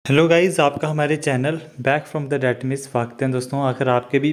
Hello guys, आपका हमारे channel back from the date में स्वागत है। दोस्तों, अगर आपके भी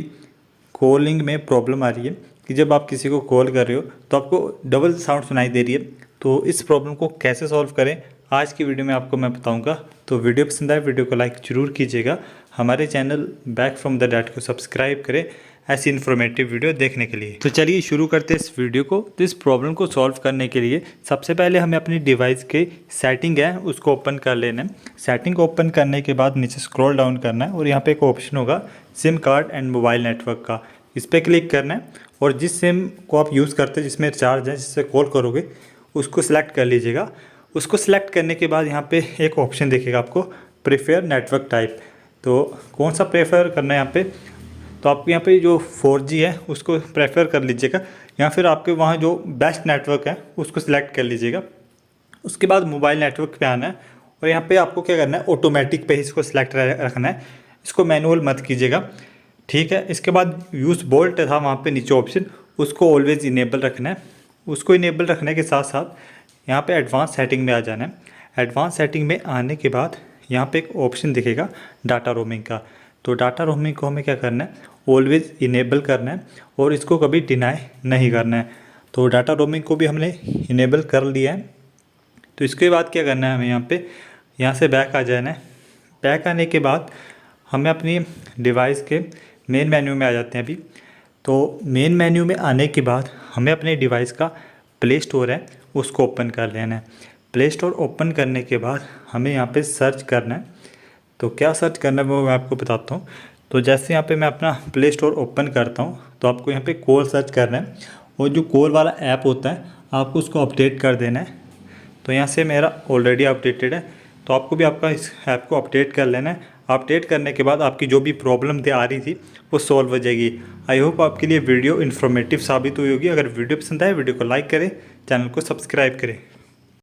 कॉलिंग में प्रॉब्लम आ रही है कि जब आप किसी को कॉल कर रहे हो तो आपको डबल साउंड सुनाई दे रही है, तो इस प्रॉब्लम को कैसे सॉल्व करें आज की वीडियो में आपको मैं बताऊंगा। तो वीडियो पसंद आए वीडियो को लाइक ज़रूर कीजिएगा। हमारे channel back from the date को सब्सक्राइब करें ऐसी इन्फॉर्मेटिव वीडियो देखने के लिए। तो चलिए शुरू करते हैं इस वीडियो को। तो इस प्रॉब्लम को सॉल्व करने के लिए सबसे पहले हमें अपनी डिवाइस के सेटिंग है उसको ओपन कर लेना है। सेटिंग को ओपन करने के बाद नीचे स्क्रॉल डाउन करना है और यहाँ पे एक ऑप्शन होगा SIM card and mobile network का, इस पर क्लिक करना है और जिस सिम को आप यूज़ करते हैं जिसमें रिचार्ज है जिससे कॉल करोगे उसको सिलेक्ट कर लीजिएगा। उसको सिलेक्ट करने के बाद यहाँ पे एक ऑप्शन दिखेगा आपको प्रेफर नेटवर्क टाइप। तो कौन सा प्रेफर करना है यहाँ पे, तो आपको यहाँ पे जो 4G है उसको प्रेफर कर लीजिएगा या फिर आपके वहाँ जो बेस्ट नेटवर्क है उसको सिलेक्ट कर लीजिएगा। उसके बाद मोबाइल नेटवर्क पे आना है और यहाँ पे आपको क्या करना है ऑटोमेटिक पे इसको सिलेक्ट रखना है, इसको मैनुअल मत कीजिएगा, ठीक है। इसके बाद यूज़ बोल्ट था वहाँ पे नीचे ऑप्शन, उसको ऑलवेज़ इनेबल रखना है। उसको इनेबल रखने के साथ साथ यहाँ पे एडवांस सेटिंग में आ जाना है। एडवांस सेटिंग में आने के बाद यहाँ पे एक ऑप्शन दिखेगा डाटा रोमिंग का। तो डाटा रोमिंग को हमें क्या करना है ऑलवेज़ इनेबल करना है और इसको कभी डिनाई नहीं करना है। तो डाटा रोमिंग को भी हमने इनेबल कर लिया है। तो इसके बाद क्या करना है, हमें यहाँ से बैक आ जाना है। बैक आने के बाद हमें अपनी डिवाइस के मेन मेन्यू में आ जाते हैं अभी। तो मेन मेन्यू में आने के बाद हमें अपने डिवाइस का प्ले स्टोर है उसको ओपन कर लेना है। प्ले स्टोर ओपन करने के बाद हमें यहाँ पे सर्च करना है। तो क्या सर्च करना है वो मैं आपको बताता हूँ। तो जैसे यहाँ पे मैं अपना प्ले स्टोर ओपन करता हूँ तो आपको यहाँ पे कॉल सर्च करना है और जो कॉल वाला ऐप होता है आपको उसको अपडेट कर देना है। तो यहाँ से मेरा ऑलरेडी अपडेटेड है, तो आपको भी आपका इस ऐप को अपडेट कर लेना है। अपडेट करने के बाद आपकी जो भी प्रॉब्लम आ रही थी वो सॉल्व हो जाएगी। आई होप आपके लिए वीडियो इन्फॉर्मेटिव साबित हुई होगी। अगर वीडियो पसंद आए वीडियो को लाइक करें, चैनल को सब्सक्राइब करें।